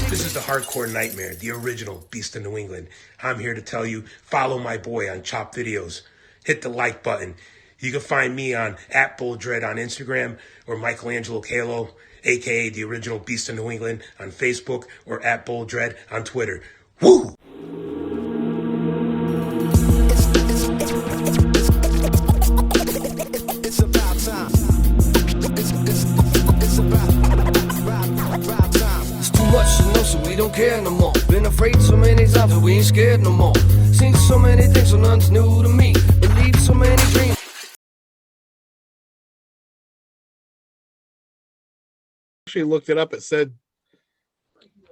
This is the Hardcore Nightmare, the original Beast of New England. I'm here to tell you, follow my boy on Chop Videos. Hit the like button. You can find me on @BullDread on Instagram or Michelangelo Kalo, aka the original Beast of New England, on Facebook or @BullDread on Twitter. Woo! It's about time. It's about time. It's too much to know, so we don't care no more. Been afraid so many times, but we ain't scared no more. Seen so many things, so none's new to me. Believed so many dreams. Actually looked it up. It said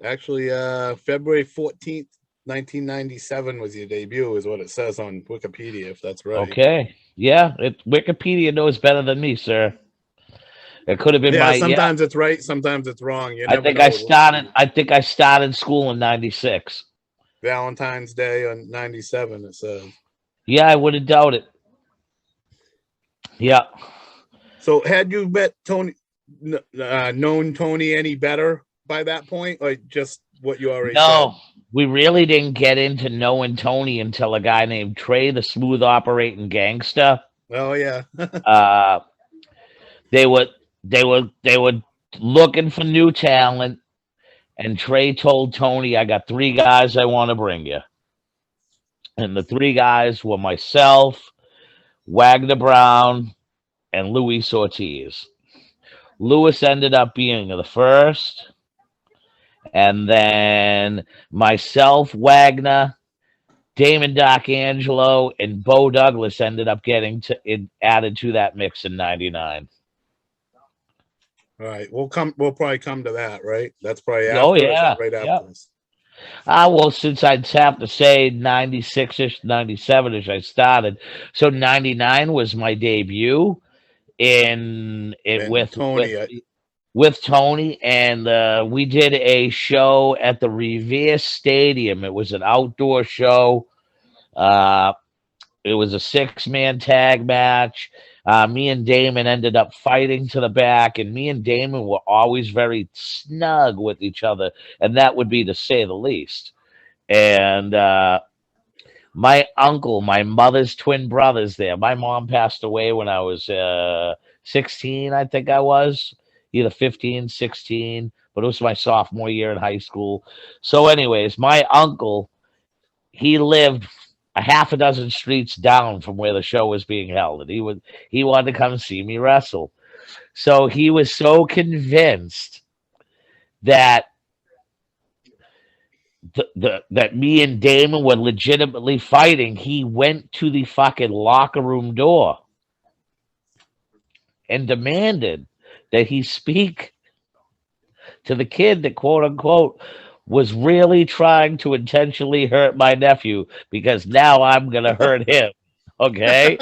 actually February 14th, 1997 was your debut, is what it says on Wikipedia, if that's right. Okay. Yeah, Wikipedia knows better than me, sir. It could have been Yeah, my sometimes it's right, sometimes it's wrong. You I never think know. I started school in 96. Valentine's Day on 97, it says. Yeah, I wouldn't doubt it. Yeah. So had you met Tony, known Tony any better by that point, or just what you already No, said? we really didn't get into knowing Tony until a guy named Trey, the smooth operating gangster. Oh yeah. They were looking for new talent, and Trey told Tony, "I got 3 guys I want to bring you." And the 3 guys were myself, Wagner Brown, and Luis Ortiz. Luis ended up being the first, and then myself, Wagner, Damon Doc Angelo, and Bo Douglas ended up getting added to that mix in '99. All right, we'll probably come to that, right? That's probably after. Oh Or is yeah, that right after yeah. this? Well, since I'd have to say 96-ish, 97-ish, I started. So 99 was my debut with Tony. with Tony, and we did a show at the Revere Stadium. It was an outdoor show. It was a 6-man tag match. Me and Damon ended up fighting to the back, and me and Damon were always very snug with each other, and that would be to say the least. And my uncle, my mother's twin brothers there. My mom passed away when I was 16, I think I was. Either 15, 16, but it was my sophomore year in high school. So anyways, my uncle, he lived a half a dozen streets down from where the show was being held, and he wanted to come see me wrestle. So he was so convinced that that me and Damon were legitimately fighting, he went to the fucking locker room door and demanded that he speak to the kid that, quote unquote, was really trying to intentionally hurt my nephew, because now I'm going to hurt him. Okay?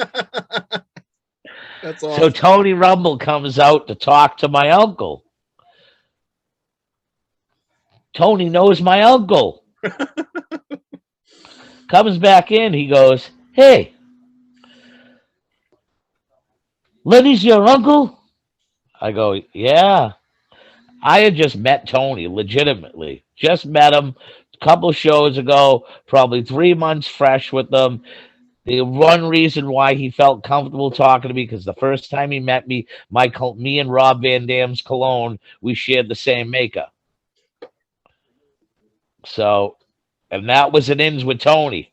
That's awesome. So Tony Rumble comes out to talk to my uncle. Tony knows my uncle. Comes back in. He goes, "Hey, Lenny's your uncle?" I go, "Yeah." I had just met Tony, legitimately. Just met him a couple shows ago, probably 3 months fresh with them. The one reason why he felt comfortable talking to me, because the first time he met me, me and Rob Van Dam's cologne, we shared the same maker. So, and that was an ins with Tony.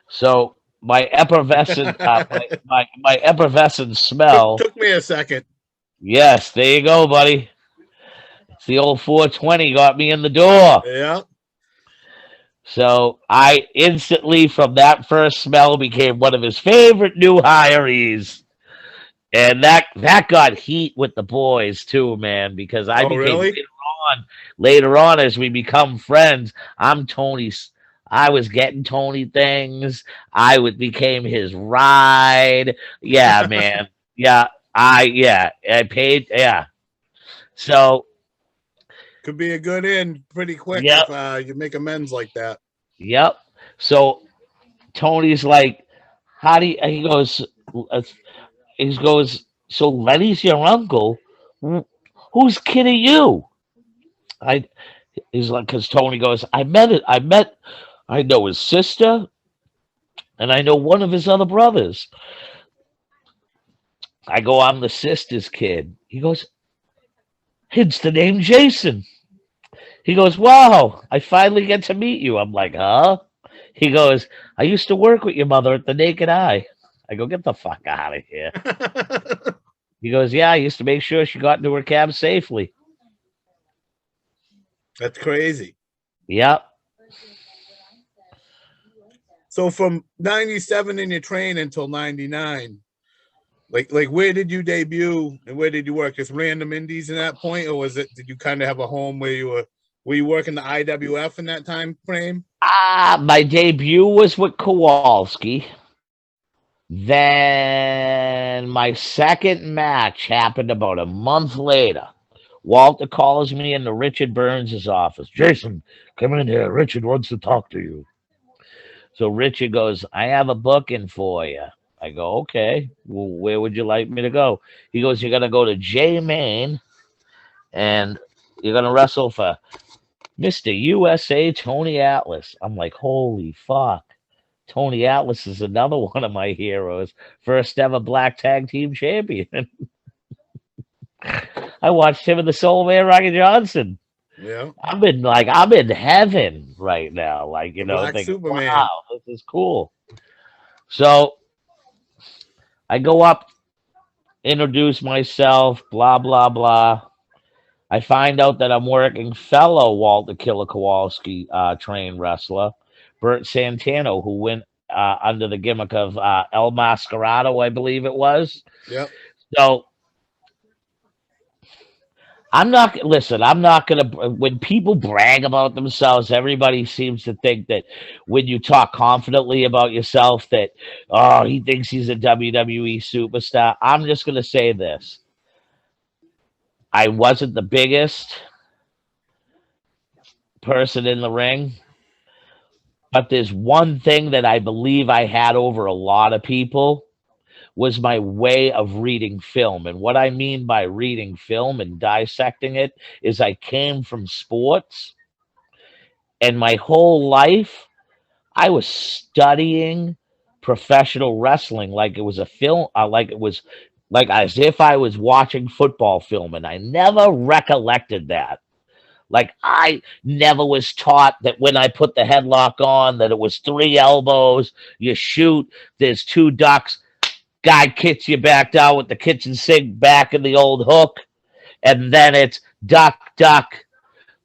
So my effervescent, my effervescent smell. Took me a second. Yes, there you go, buddy. It's the old 420 got me in the door. Yeah. So I instantly, from that first smell, became one of his favorite new hirees. And that got heat with the boys too, man, because I became really? later on as we become friends, I was getting Tony things. Became his ride. Yeah, man. I paid. Yeah. So could be a good end pretty quick if you make amends like that. Yep. So Tony's like, "How do you?" He goes, "So Lenny's your uncle? Whose kid are you?" He's like, because Tony goes, I know his sister, and I know one of his other brothers. I go, I'm the sister's kid. He goes, it's the name Jason. He goes, wow, I finally get to meet you. I'm like, huh? He goes, I used to work with your mother at the Naked Eye. I go, get the fuck out of here. He goes, yeah, I used to make sure she got into her cab safely. That's crazy. Yep. So from 97 in your train until 99, like where did you debut and where did you work? Just random indies in that point, or did you kind of have a home where you were working the IWF in that time frame? My debut was with Kowalski. Then my second match happened about a month later. Walter calls me into Richard Burns' office. Jason, come in here. Richard wants to talk to you. So Richard goes, I have a booking for you. I go, okay. Well, where would you like me to go? He goes, you're going to go to Maine, and you're going to wrestle for Mr. USA Tony Atlas. I'm like, holy fuck. Tony Atlas is another one of my heroes. First ever black tag team champion. I watched him in the Soul Man Rocky Johnson. Yeah. I'm in heaven right now. Like, you know, Black thinking, Superman. wow, this is cool. So I go up, introduce myself, blah, blah, blah. I find out that I'm working fellow Walter Killer Kowalski trained wrestler, Bert Santano, who went under the gimmick of El Mascarado, I believe it was. Yep. So I'm not going to, when people brag about themselves, everybody seems to think that when you talk confidently about yourself that, oh, he thinks he's a WWE superstar. I'm just going to say this. I wasn't the biggest person in the ring, but there's one thing that I believe I had over a lot of people was my way of reading film. And what I mean by reading film and dissecting it is I came from sports, and my whole life I was studying professional wrestling like it was a film, like it was like as if I was watching football film, and I never recollected that. Like I never was taught that when I put the headlock on that it was 3 elbows, you shoot, there's 2 ducks, guy kicks you back down with the kitchen sink back in the old hook, and then it's duck, duck,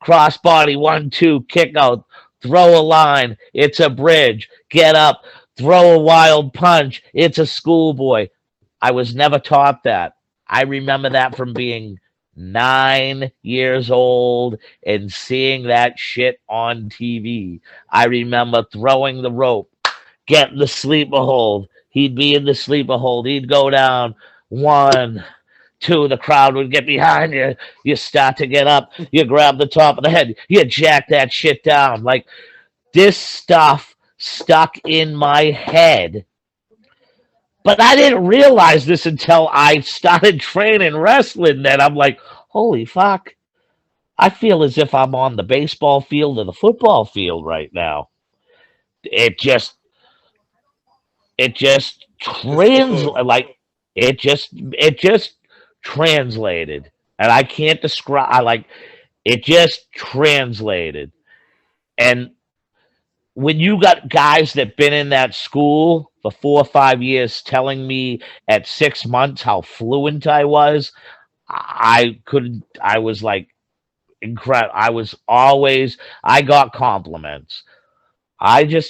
crossbody, 1, 2, kick out, throw a line, it's a bridge, get up, throw a wild punch, it's a schoolboy. I was never taught that. I remember that from being 9 years old and seeing that shit on TV. I remember throwing the rope, getting the sleeper hold. He'd be in the sleeper hold. He'd go down 1, 2. The crowd would get behind you. You start to get up. You grab the top of the head. You jack that shit down. Like this stuff stuck in my head. But I didn't realize this until I started training wrestling. That I'm like, holy fuck. I feel as if I'm on the baseball field or the football field right now. It just translated, and I can't describe. It just translated. And when you got guys that been in that school for 4 or 5 years telling me at 6 months how fluent I was, I was like incredible. I got compliments.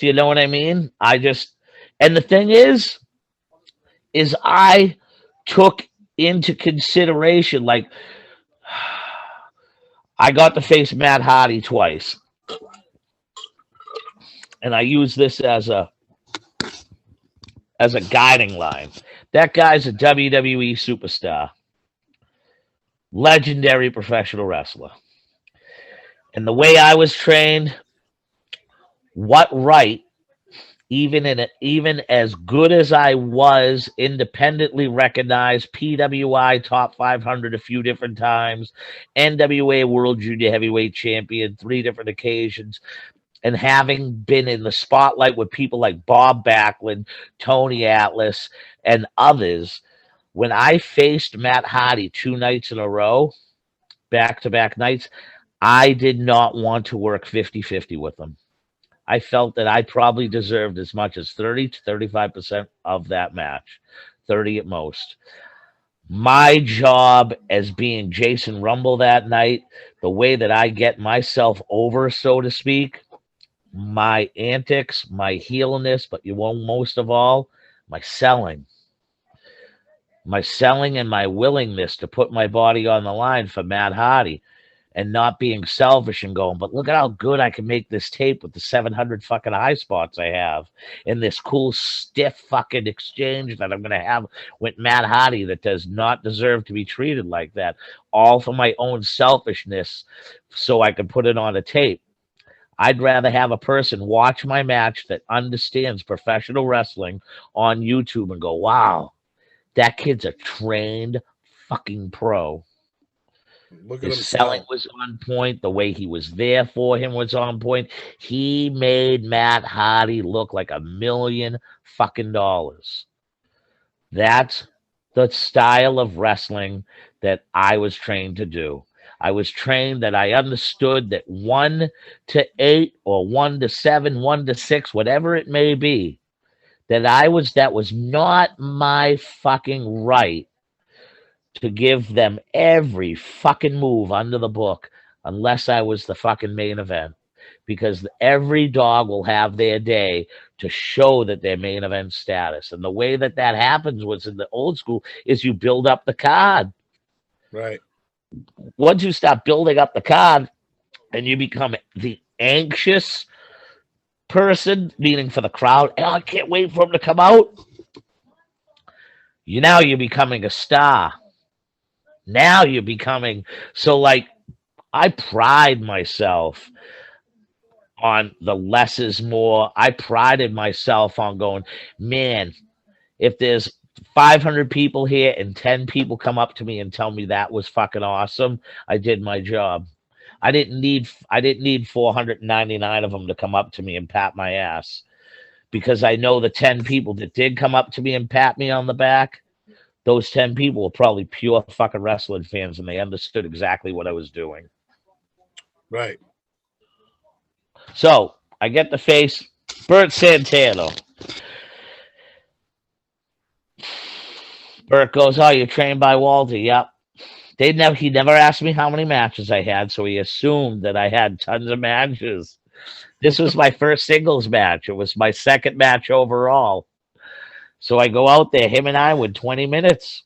You know what I mean? And the thing is I took into consideration, like, I got to face Matt Hardy twice. And I use this as a guiding line. That guy's a WWE superstar. Legendary professional wrestler. And the way I was trained, what right even as good as I was, independently recognized, PWI top 500 a few different times, NWA World Junior Heavyweight Champion 3 different occasions, and having been in the spotlight with people like Bob Backlund, Tony Atlas, and others, when I faced Matt Hardy 2 nights in a row, back-to-back nights, I did not want to work 50-50 with them. I felt that I probably deserved as much as 30 to 35% of that match, 30 at most. My job as being Jason Rumble that night, the way that I get myself over, so to speak, my antics, my heelness, but you won't, most of all, my selling and my willingness to put my body on the line for Matt Hardy, and not being selfish and going, but look at how good I can make this tape with the 700 fucking eye spots I have in this cool, stiff fucking exchange that I'm going to have with Matt Hardy that does not deserve to be treated like that, all for my own selfishness so I can put it on a tape. I'd rather have a person watch my match that understands professional wrestling on YouTube and go, wow, that kid's a trained fucking pro. Look at His him selling sell. was on point. The way he was there for him was on point. He made Matt Hardy look like $1 million fucking dollars. That's the style of wrestling that I was trained to do. I was trained that I understood that 1 to 8 or 1 to 7, 1 to 6, whatever it may be, that was not my fucking right to give them every fucking move under the book unless I was the fucking main event. Because every dog will have their day to show that they're main event status. And the way that happens was in the old school is you build up the card. Right. Once you start building up the card and you become the anxious person, meaning for the crowd, oh, I can't wait for him to come out. You're becoming a star. Now you're becoming, so like, I pride myself on the less is more. I prided myself on going, man, if there's 500 people here and 10 people come up to me and tell me that was fucking awesome, I did my job. I didn't need 499 of them to come up to me and pat my ass, because I know the 10 people that did come up to me and pat me on the back, those 10 people were probably pure fucking wrestling fans, and they understood exactly what I was doing. Right. So I get the face Bert Santana. Bert goes, oh, you're trained by Walter. Yep. He never asked me how many matches I had, so he assumed that I had tons of matches. This was my first singles match. It was my second match overall. So I go out there, him and I, with 20 minutes.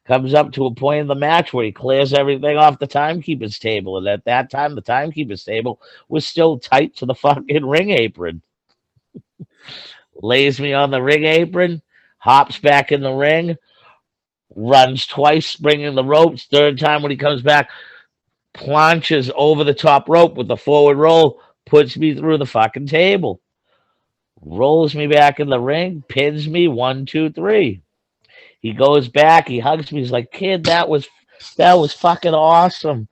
Comes up to a point in the match where he clears everything off the timekeeper's table. And at that time, the timekeeper's table was still tight to the fucking ring apron. Lays me on the ring apron, hops back in the ring, runs twice, bringing the ropes. Third time when he comes back, planches over the top rope with the forward roll, puts me through the fucking table. Rolls me back in the ring, pins me 1, 2, 3. He goes back, he hugs me. He's like, kid, that was fucking awesome.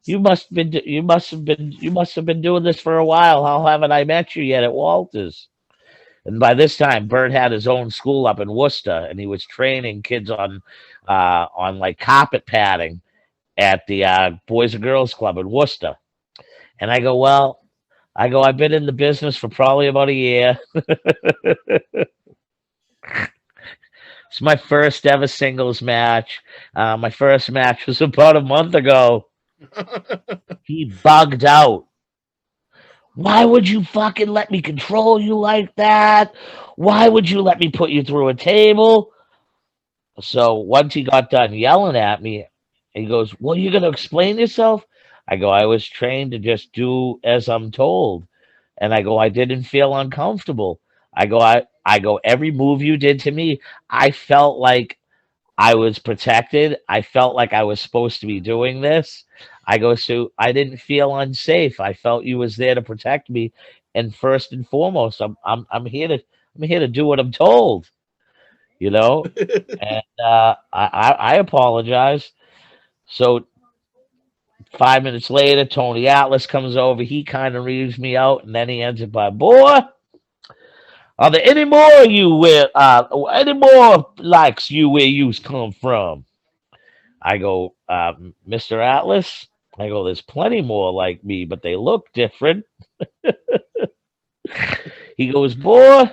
You must have been doing this for a while. How haven't I met you yet at Walter's? And by this time, Bert had his own school up in Worcester, and he was training kids on like carpet padding at the Boys and Girls Club in Worcester. And I go, I've been in the business for probably about a year. It's my first ever singles match. My first match was about a month ago. He bugged out. Why would you fucking let me control you like that? Why would you let me put you through a table? So once he got done yelling at me, he goes, well, you're going to explain yourself? I go, I was trained to just do as I'm told. And I go, I didn't feel uncomfortable. I go, every move you did to me, I felt like I was protected. I felt like I was supposed to be doing this. I go, so I didn't feel unsafe. I felt you was there to protect me. and first and foremost, I'm here to do what I'm told, you know. And I apologize. So 5 minutes later, Tony Atlas comes over. He kind of reads me out, and then he ends it by, "Boy, are there any more of you where any more likes you where you come from?" I go, "Mr. Atlas," I go, "there's plenty more like me, but they look different." He goes, "Boy,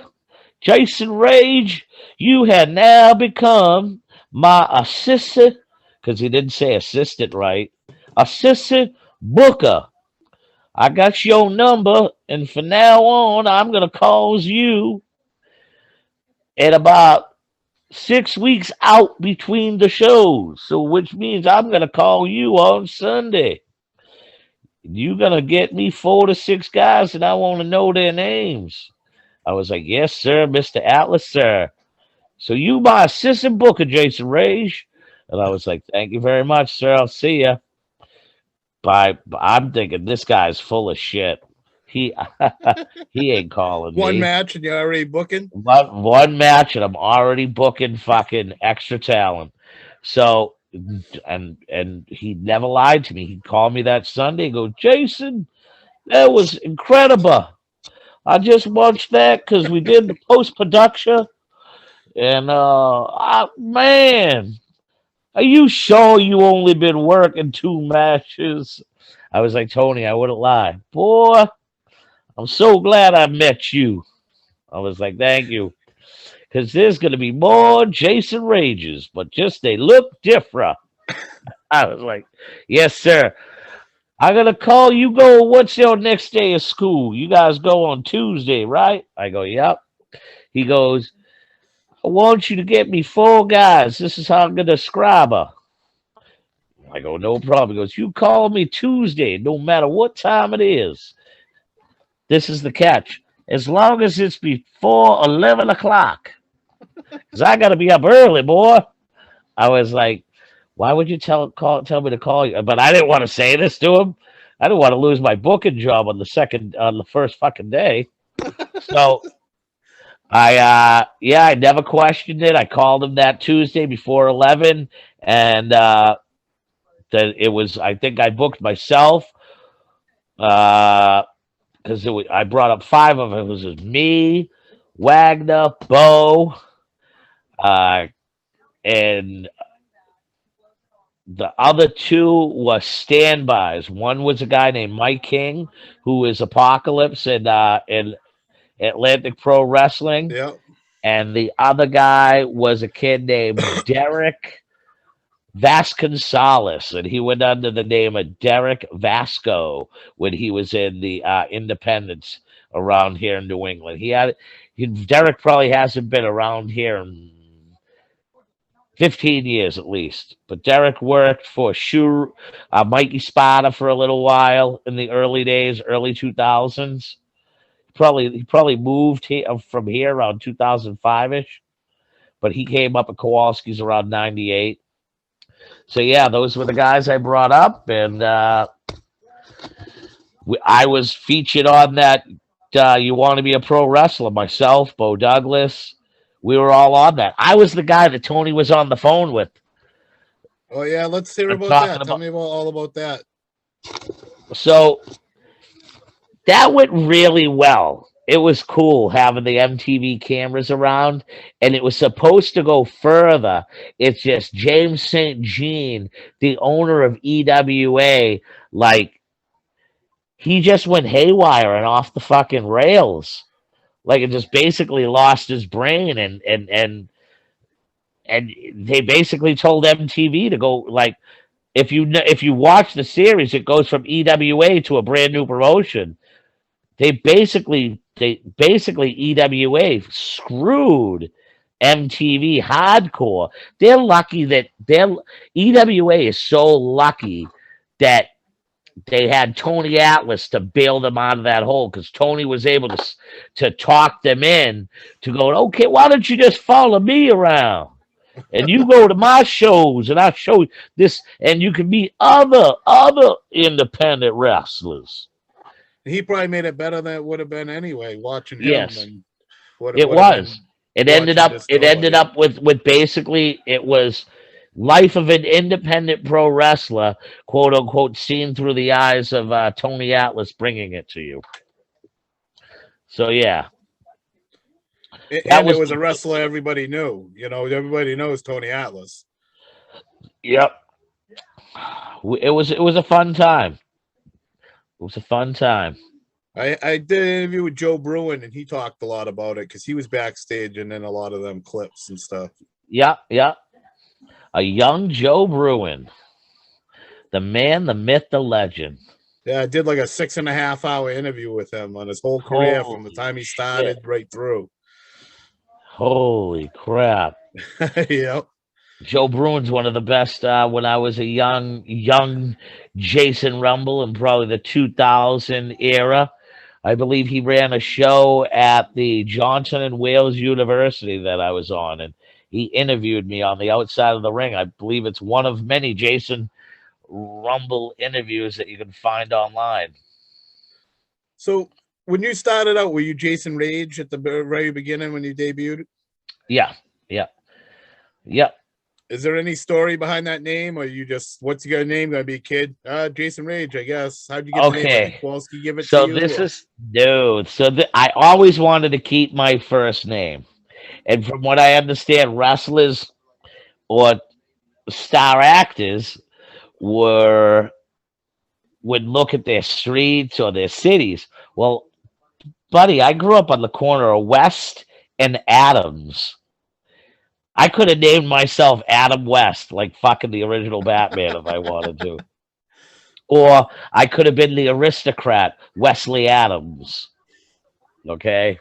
Jason Rage, you had now become my assistant," because he didn't say assistant right. "Assistant booker. I got your number, and from now on, I'm going to call you at about 6 weeks out between the shows. So, which means I'm going to call you on Sunday. You're going to get me 4 to 6 guys, and I want to know their names." I was like, "Yes, sir, Mr. Atlas, sir. So you my assistant booker, Jason Rage." And I was like, "Thank you very much, sir. I'll see ya." But I'm thinking this guy's full of shit. He he ain't calling One me. match and you're already booking. One match and I'm already booking fucking extra talent. So and he never lied to me. He called me that Sunday and go, "Jason, that was incredible. I just watched that because we did the post production, and man, are you sure you only been working 2 matches?" I was like, "Tony, I wouldn't lie. Boy, I'm so glad I met you." I was like, "Thank you." Because there's going to be more Jason Rages, but just they look different. I was like, "Yes, sir. I'm going to call you. Go, what's your next day of school? You guys go on Tuesday, right?" I go, "Yep." He goes, "I want you to get me 4 guys. This is how I'm going to describe her." I go, "No problem." He goes, "You call me Tuesday, no matter what time it is. This is the catch. As long as it's before 11 o'clock. Because I got to be up early, boy." I was like, "Why would you tell me to call you?" But I didn't want to say this to him. I didn't want to lose my booking job on the first fucking day. So I never questioned it. I called him that Tuesday before 11, and that it was. I think I booked myself because I brought up 5 of them. It was just me, Wagner, Bo, and the other 2 were standbys. One was a guy named Mike King, who is Apocalypse in Atlantic Pro Wrestling. Yep. And the other guy was a kid named Derek Vasconcelos, and he went under the name of Derek Vasco when he was in the independents around here in New England. Derek probably hasn't been around here in 15 years at least. But Derek worked for Mikey Spada for a little while in the early days, early 2000s. He probably moved from here around 2005-ish, but he came up at Kowalski's around 98. So yeah, those were the guys I brought up, and I was featured on that You Want to Be a Pro Wrestler. Myself, Bo Douglas, we were all on that. I was the guy that Tony was on the phone with. Oh yeah, let's hear about that. Tell me all about that. So that went really well. It was cool having the MTV cameras around, and it was supposed to go further. It's just James St. Jean, the owner of EWA, like, he just went haywire and off the fucking rails. Like, it just basically lost his brain, and they basically told MTV to go, like, if you watch the series, it goes from EWA to a brand new promotion. They basically EWA screwed MTV hardcore. They're lucky that EWA is so lucky that they had Tony Atlas to bail them out of that hole, because Tony was able to talk them in to go, "Okay, why don't you just follow me around? And you go to my shows, and I'll show you this, and you can meet other independent wrestlers." He probably made it better than it would have been anyway, watching him Yes, than what it it would have was. been It ended watching up. this It fella. ended Yeah. up with basically it was life of an independent pro wrestler, quote unquote, seen through the eyes of Tony Atlas, bringing it to you. So yeah, that And it was was the a wrestler everybody knew. You know, everybody knows Tony Atlas. yep. It was a fun time. It was a fun time. I did an interview with Joe Bruin, and he talked a lot about it because he was backstage and in a lot of them clips and stuff. Yeah, yeah. A young Joe Bruin, the man, the myth, the legend. Yeah, I did like a 6.5 hour interview with him on his whole career from the Holy time he shit. started right through. Holy crap. Yep. Joe Bruin's one of the best when I was a young Jason Rumble in probably the 2000 era. I believe he ran a show at the Johnson and Wales University that I was on, and he interviewed me on the outside of the ring. I believe it's one of many Jason Rumble interviews that you can find online. So when you started out, were you Jason Rage at the very beginning when you debuted? Yeah, yeah, yeah. Is there any story behind that name, or you just what's your name gonna be, kid? Jason Rage, I guess. How'd you get the name? Okay. Did Kowalski give it So to you? this or- is no. So I always wanted to keep my first name, and from what I understand, wrestlers or star actors would look at their streets or their cities. Well, buddy, I grew up on the corner of West and Adams. I could have named myself Adam West, like fucking the original Batman, if I wanted to. Or I could have been the aristocrat, Wesley Adams. Okay.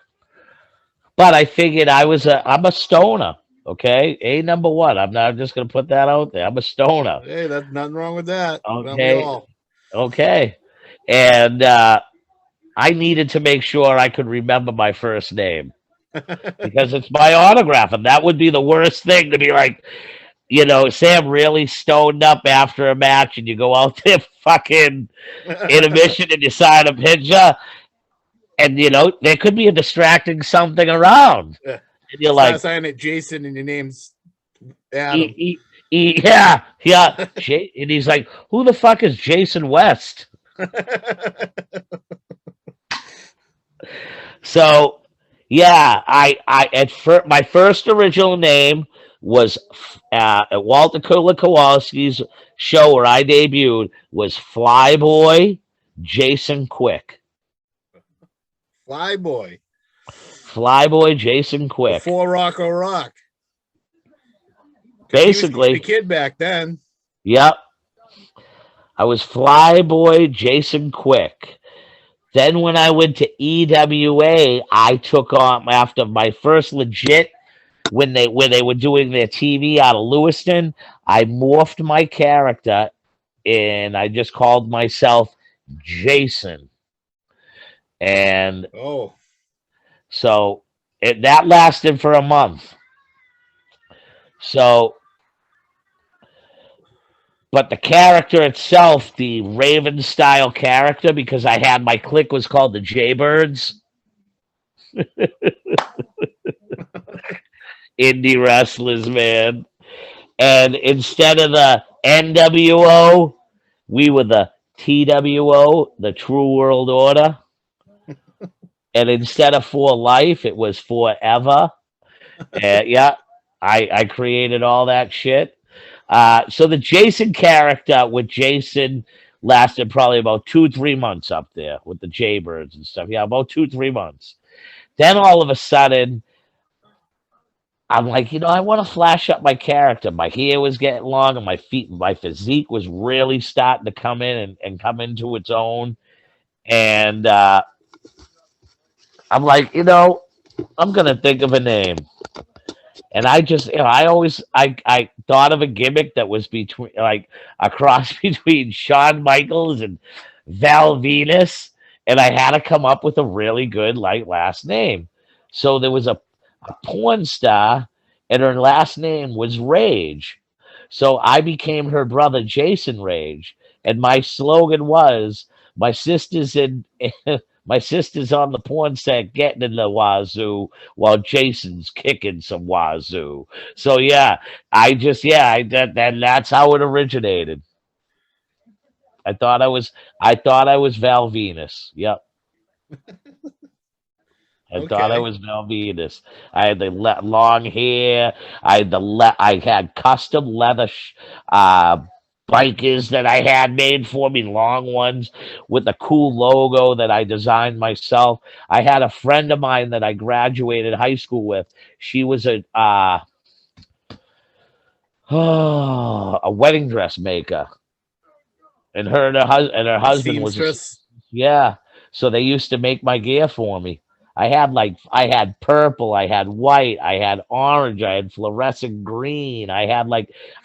But I figured I'm a stoner. Okay. Number one. I'm just gonna put that out there. I'm a stoner. Hey, that's nothing wrong with that. Don't we Okay. all? Okay. And I needed to make sure I could remember my first name because it's my autograph, and that would be the worst thing to be like, Sam really stoned up after a match, and you go out there fucking intermission and you sign a picture, and there could be a distracting something around, Yeah. and you're Start like, signing it Jason, and your name's Adam. yeah, and he's like, who the fuck is Jason West? So, yeah, my first original name was at Walter Kowalski's show where I debuted was Flyboy Jason Quick. Flyboy. Flyboy Jason Quick. Before Rocco Rock. Basically, he was the kid back then. Yep. I was Flyboy Jason Quick. Then when I went to EWA, I took on after my first legit when they were doing their TV out of Lewiston, I morphed my character and I just called myself Jason. And so that lasted for a month. So but the character itself, the Raven style character, because I had my clique was called the Jaybirds. Indie wrestlers, man. And instead of the NWO, we were the TWO, the True World Order. And instead of for life, it was forever. Yeah, I created all that shit. So the Jason character with Jason lasted probably about 2-3 months up there with the Jaybirds and stuff. Yeah, about 2-3 months. Then all of a sudden, I'm like, I want to flash up my character. My hair was getting long, and my physique was really starting to come in and come into its own. And I'm like, I'm gonna think of a name. And I just, I thought of a gimmick that was between, like, a cross between Shawn Michaels and Val Venus, and I had to come up with a really good, last name. So there was a porn star, and her last name was Rage. So I became her brother, Jason Rage, and my slogan was, My sister's in my sister's on the porn set getting in the wazoo while Jason's kicking some wazoo. So yeah, that's how it originated. I thought I was Val Venus. Yep. I thought I Okay. was Val Venus. I had the long hair. I had custom leather bikers that I had made for me, long ones with a cool logo that I designed myself. I had a friend of mine that I graduated high school with. She was a wedding dress maker, and her A husband was a seamstress. yeah. So they used to make my gear for me. I had purple, I had white, I had orange, I had fluorescent green.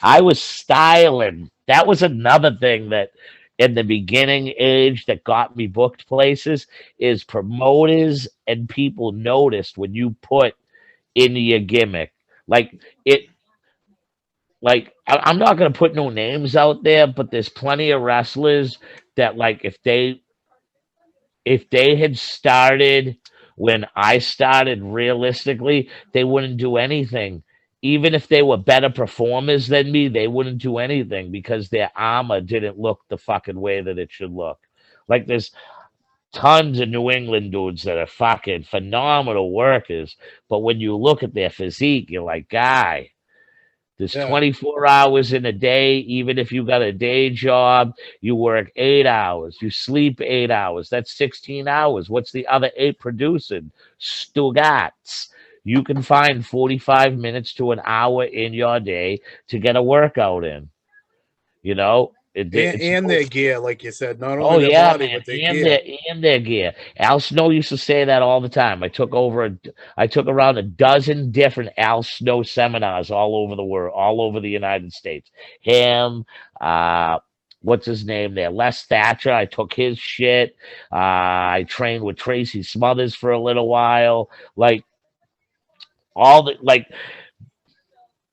I was styling. That was another thing that in the beginning age that got me booked places is promoters and people noticed when you put into your gimmick. Like it I'm not gonna put no names out there, but there's plenty of wrestlers that like if they had started when I started, realistically, they wouldn't do anything. Even if they were better performers than me, they wouldn't do anything because their armor didn't look the fucking way that it should look. Like there's tons of New England dudes that are fucking phenomenal workers, but when you look at their physique, you're like, guy, there's Yeah. 24 hours in a day. Even if you got a day job, you work 8 hours, you sleep 8 hours. That's 16 hours. What's the other eight producing? Stugats. You can find 45 minutes to an hour in your day to get a workout in. You know, it's And no. their gear, like you said, not only Oh their yeah, body, man, but their and gear. their gear. Al Snow used to say that all the time. I took around a dozen different Al Snow seminars all over the world, all over the United States. Him, uh, what's his name there? Les Thatcher. I took his shit. I trained with Tracy Smothers for a little while. Like all the like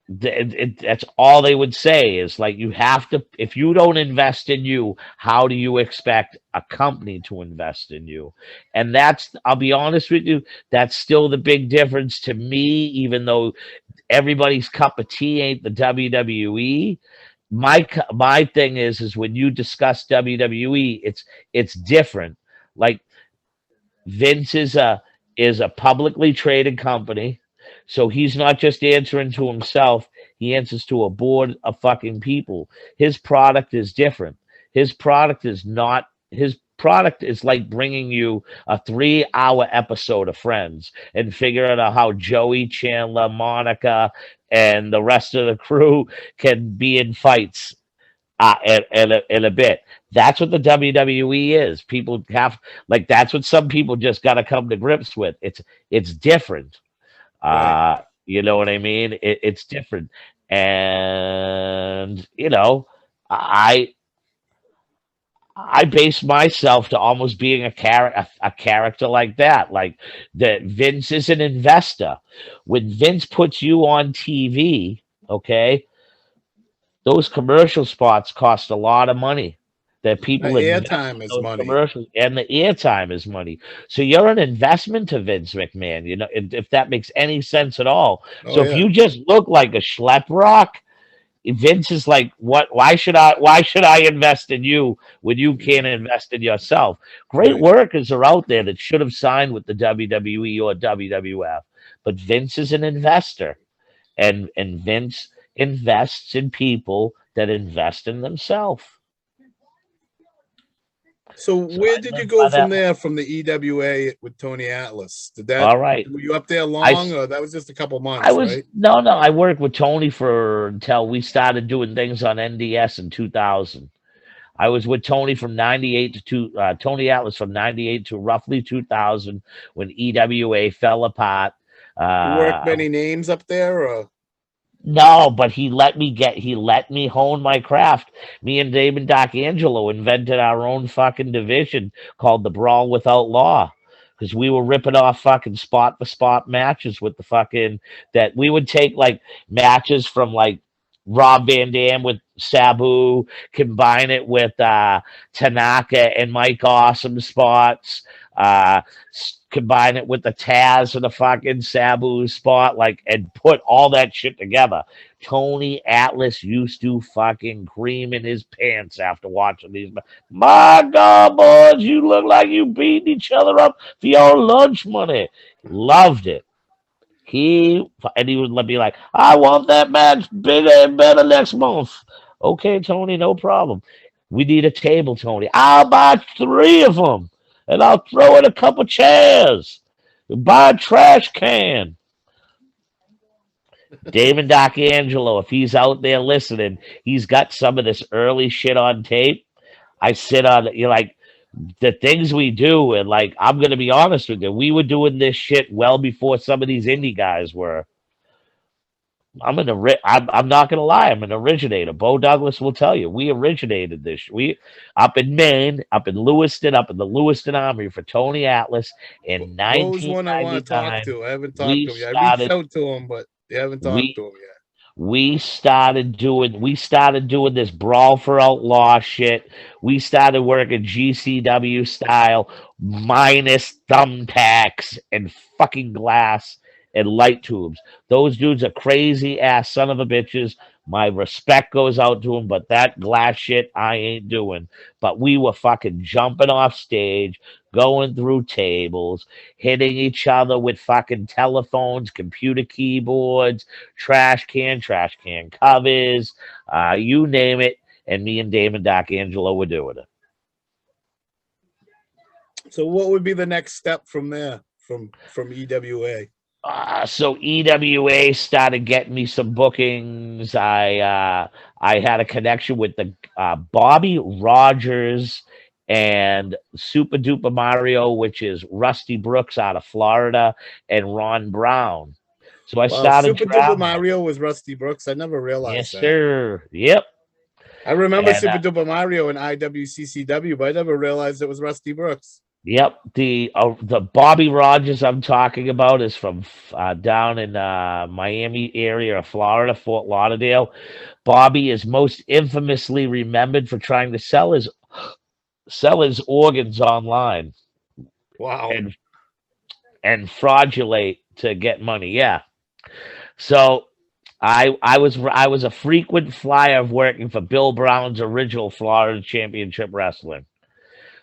that's all they would say is like you have to if you don't invest in you, how do you expect a company to invest in you? And that's, I'll be honest with you, that's still the big difference to me. Even though everybody's cup of tea ain't the WWE, my thing is when you discuss WWE, it's different. Like Vince is a publicly traded company, so he's not just answering to himself. He answers to a board of fucking people. His product is different. His product is not. His product is like bringing you a 3 hour episode of Friends and figuring out how Joey, Chandler, Monica, and the rest of the crew can be in fights in a bit. That's what the WWE is. People have like that's what some people just got to come to grips with. It's different. Right. You know what I mean? It's different, and you know, I I base myself to almost being a character like that. Like that Vince is an investor. When Vince puts you on TV, okay, those commercial spots cost a lot of money that The people invest in airtime is those money. commercials, and the airtime is money. So you're an investment to Vince McMahon, you know, if that makes any sense at all. Oh So if yeah. you just look like a schlep rock, Vince is like, what? Why should I invest in you when you can't invest in yourself? Great Right. workers are out there that should have signed with the WWE or WWF, but Vince is an investor, and Vince invests in people that invest in themselves. So So where I did you live go by from that. there from the EWA with Tony Atlas? Did that All right. were you up there I long or that was just a couple I months, was right? no. I worked with Tony for until we started doing things on NDS in 2000. I was with Tony from 98 to Tony Atlas from 98 to roughly 2000 when EWA fell apart. You work Uh, many names up there or no, but he let me hone my craft. Me and David Doc Angelo invented our own fucking division called the Brawl Without Law. Because we were ripping off fucking spot for spot matches with the fucking that we would take like matches from like Rob Van Dam with Sabu, combine it with Tanaka and Mike Awesome spots, combine it with the Taz and the fucking Sabu spot, like, and put all that shit together. Tony Atlas used to fucking cream in his pants after watching these. My God, boys, you look like you beating each other up for your lunch money. Loved it. He would be like, I want that match bigger and better next month. Okay, Tony, no problem. We need a table, Tony. I'll buy 3 of them, and I'll throw in a couple chairs. Buy a trash can. David D'Angelo, if he's out there listening, he's got some of this early shit on tape. I sit on, like, the things we do, and, like, I'm gonna be honest with you, we were doing this shit well before some of these indie guys were. I'm not gonna lie, I'm an originator. Bo Douglas will tell you, we originated this. We up in Maine, up in Lewiston, up in the Lewiston Armory for Tony Atlas in Bo's one I want to talk 1999. to. I haven't talked We to him yet. I reached started out to him, but they haven't talked we to him yet. we started doing this Brawl for Outlaw shit. We started working GCW style, minus thumbtacks and fucking glass and light tubes. Those dudes are crazy ass son of a bitches. My respect goes out to them, but that glass shit I ain't doing. But we were fucking jumping off stage, going through tables, hitting each other with fucking telephones, computer keyboards, trash can covers, you name it. And me and Damon D'Angelo were doing it. So what would be the next step from there, from EWA? So EWA started getting me some bookings. I had a connection with the Bobby Rogers and Super Duper Mario, which is Rusty Brooks out of Florida, and Ron Brown. So I started Super traveling. Duper Mario was Rusty Brooks. I never realized Yes, that. sir. Yep. I remember And, Super Duper Mario in IWCCW, but I never realized it was Rusty Brooks. Yep, the Bobby Rogers I'm talking about is from down in Miami area of Florida, Fort Lauderdale. Bobby is most infamously remembered for trying to sell his organs online. Wow. And fraudulate to get money. Yeah. So I was a frequent flyer of working for Bill Brown's original Florida Championship Wrestling.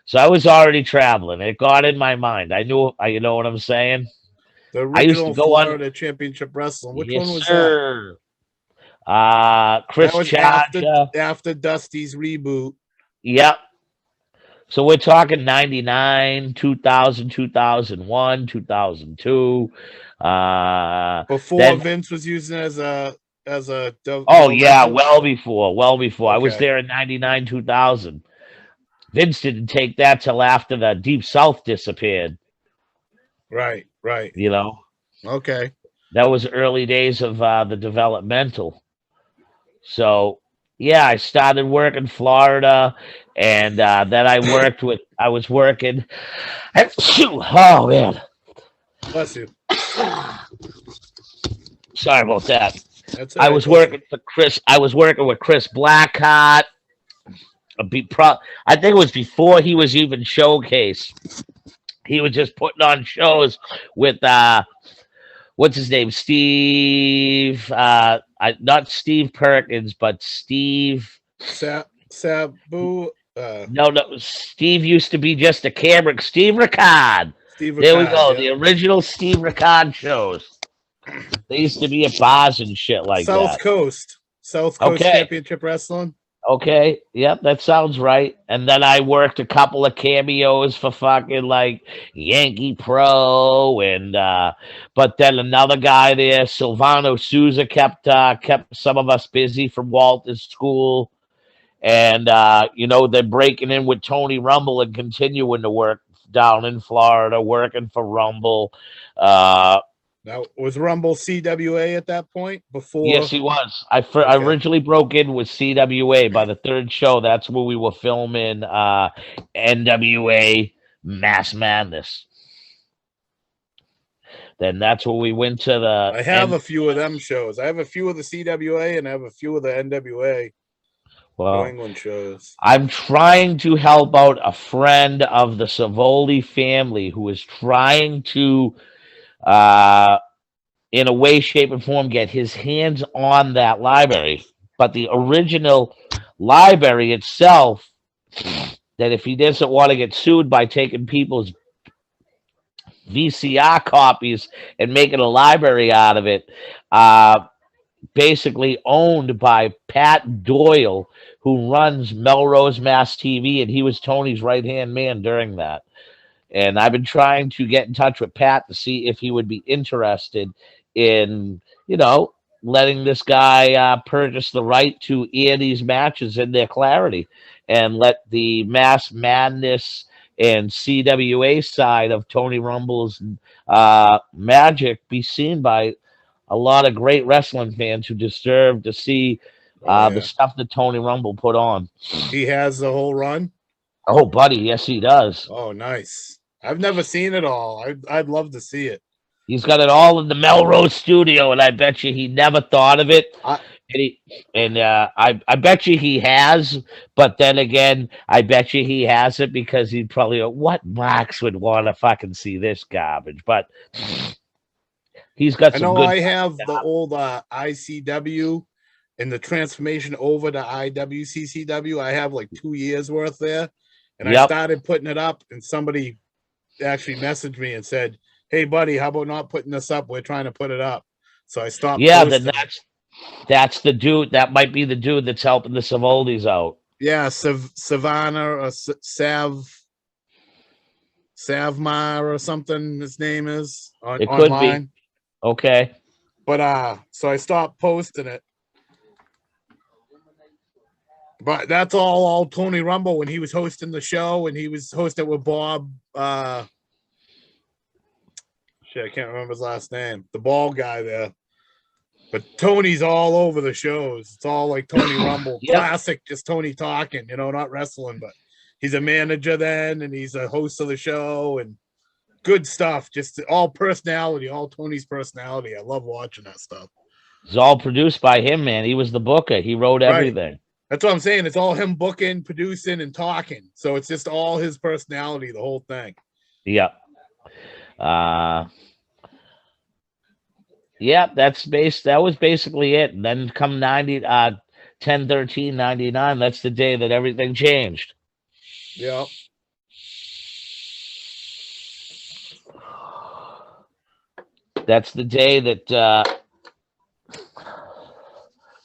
So I was already traveling. It got in my mind. I knew, you know what I'm saying? The I used to original go Florida Championship Wrestling. Which yes, one was sir. Chris that was Charger. after Dusty's reboot. Yep. So we're talking 99, 2000, 2001, 2002. Before Vince was using it as a oh yeah, well before. Okay. I was there in 99, 2000. Vince didn't take that till after the Deep South disappeared. Right. You know? Okay. That was early days of the developmental. So, yeah, I started working Florida, and then I was working. Oh, man. Bless you. Sorry about that. That's I was working for Chris. I was working with Chris Blackheart. I think it was before he was even showcased. He was just putting on shows with what's his name, Steve. Not Steve Perkins, but Steve Sabu. No, Steve used to be just a camera. Steve Ricard. There we go. Yeah. The original Steve Ricard shows. They used to be at bars and shit like South that. Coast Championship Wrestling. Okay, yep, that sounds right. And then I worked a couple of cameos for fucking like Yankee Pro, and but then another guy there, Silvano Souza, kept some of us busy from Walter's school, and they're breaking in with Tony Rumble and continuing to work down in Florida, working for Rumble. Now, was Rumble CWA at that point? Before? Yes, he was. I originally broke in with CWA. By the third show, that's where we were filming NWA Mass Madness. Then that's where we went to the... I have a few of them shows. I have a few of the CWA and I have a few of the NWA. New Well, England shows. I'm trying to help out a friend of the Savoli family who is trying to, uh, in a way, shape, and form, get his hands on that library. But the original library itself, that if he doesn't want to get sued by taking people's VCR copies and making a library out of it, basically owned by Pat Doyle, who runs Melrose Mass TV, and he was Tony's right hand man during that. And I've been trying to get in touch with Pat to see if he would be interested in, letting this guy purchase the right to air these matches in their clarity and let the Mass Madness and CWA side of Tony Rumble's magic be seen by a lot of great wrestling fans who deserve to see Oh the yeah. stuff that Tony Rumble put on. He has the whole run. Oh, buddy, yes, he does. Oh, nice. I've never seen it all. I'd love to see it. He's got it all in the Melrose studio, and I bet you he never thought of it. I, I bet you he has, but then again, I bet you he has it because he'd probably go, what Marks would want to fucking see this garbage? But he's got I some know good. I have the old ICW and the transformation over to IWCCW. I have like 2 years worth there. And I Yep. started putting it up, and somebody actually messaged me and said, "Hey, buddy, how about not putting this up? We're trying to put it up." So I stopped. Yeah, then posting it. that's the dude. That might be the dude that's helping the Savoldis out. Yeah, Savannah or Savmar or something. His name is It could online. be. Okay. But so I stopped posting it. But that's all Tony Rumble when he was hosting the show, and he was hosting with Bob. Shit, I can't remember his last name. The bald guy there. But Tony's all over the shows. It's all like Tony Rumble, Yep. classic, just Tony talking. Not wrestling, but he's a manager then, and he's a host of the show, and good stuff. Just all personality, all Tony's personality. I love watching that stuff. It's all produced by him, man. He was the booker. He wrote everything. That's what I'm saying. It's all him booking, producing, and talking. So it's just all his personality, the whole thing. Yep. Yeah, that was basically it. And then come 10/13/99, that's the day that everything changed. Yeah. That's the day that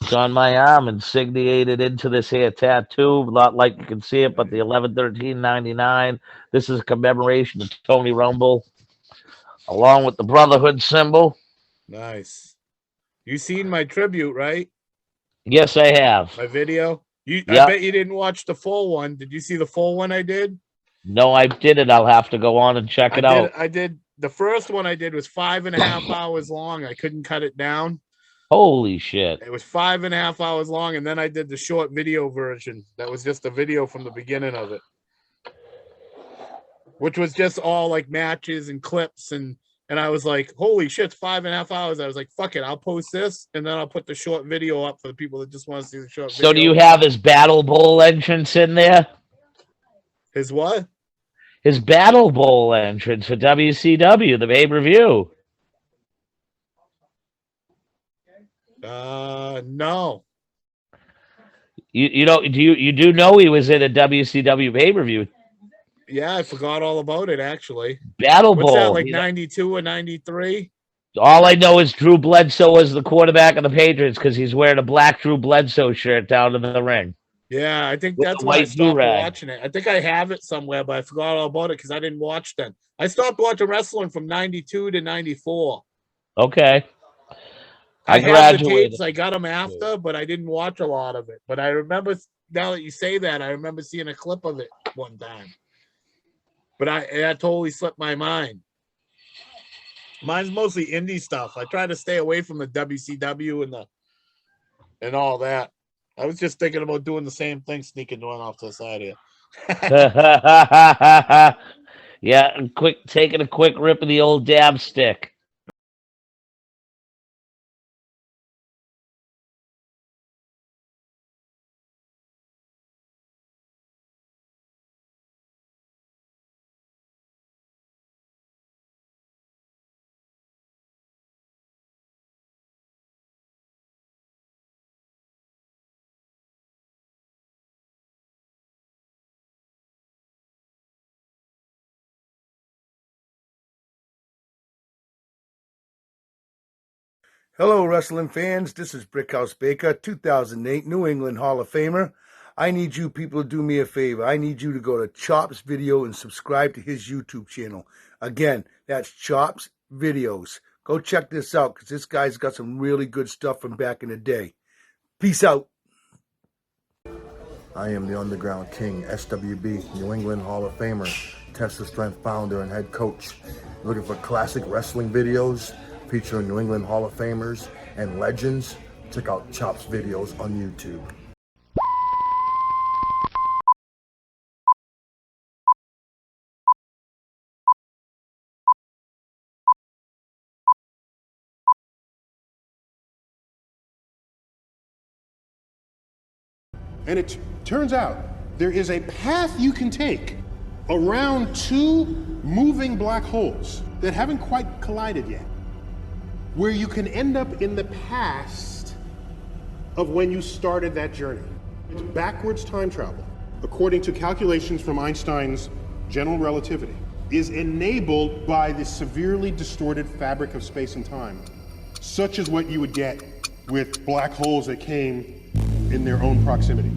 it's on my arm, insigniated into this here tattoo. Not like you can see it, but the 11/13/99. This is a commemoration of Tony Rumble, along with the Brotherhood symbol. Nice. You seen my tribute, right? Yes, I have. My video. I Yep. bet you didn't watch the full one. Did you see the full one I did? No, I didn't. I'll have to go on and check it out. I did. The first one I did was 5.5 hours long. I couldn't cut it down. Holy shit. It was 5.5 hours long, and then I did the short video version. That was just a video from the beginning of it, which was just all like matches and clips, and I was like, holy shit, it's 5.5 hours. I was like, fuck it, I'll post this, and then I'll put the short video up for the people that just want to see the short video. So do you have his Battle Bowl entrance in there? His what? His Battle Bowl entrance for WCW, the pay-per-view. No. You do know he was in a WCW pay-per-view. Yeah, I forgot all about it, actually. Battle What's Bowl. that, like 92 or 93? All I know is Drew Bledsoe was the quarterback of the Patriots because he's wearing a black Drew Bledsoe shirt down in the ring. Yeah, I think With that's the why I white stopped do-rag. watching it. I think I have it somewhere, but I forgot all about it because I didn't watch then. I stopped watching wrestling from 92 to 94. Okay. I have the graduated. tapes. I got them after, but I didn't watch a lot of it. But I remember, now that you say that, I remember seeing a clip of it one time. But that totally slipped my mind. Mine's mostly indie stuff. I try to stay away from the WCW and all that. I was just thinking about doing the same thing, sneaking one off to the side here. Yeah, and taking a quick rip of the old dab stick. Hello, wrestling fans. This is Brickhouse Baker, 2008 New England Hall of Famer. I need you people to do me a favor. I need you to go to Chop's Video and subscribe to his YouTube channel. Again, that's Chop's Videos. Go check this out because this guy's got some really good stuff from back in the day. Peace out. I am the Underground King, SWB, New England Hall of Famer, Tesla Strength founder and head coach. Looking for classic wrestling videos featuring New England Hall of Famers and legends? Check out Chop's Videos on YouTube. And it turns out there is a path you can take around two moving black holes that haven't quite collided yet, where you can end up in the past of when you started that journey. It's backwards time travel, according to calculations from Einstein's general relativity, is enabled by the severely distorted fabric of space and time, such as what you would get with black holes that came in their own proximity.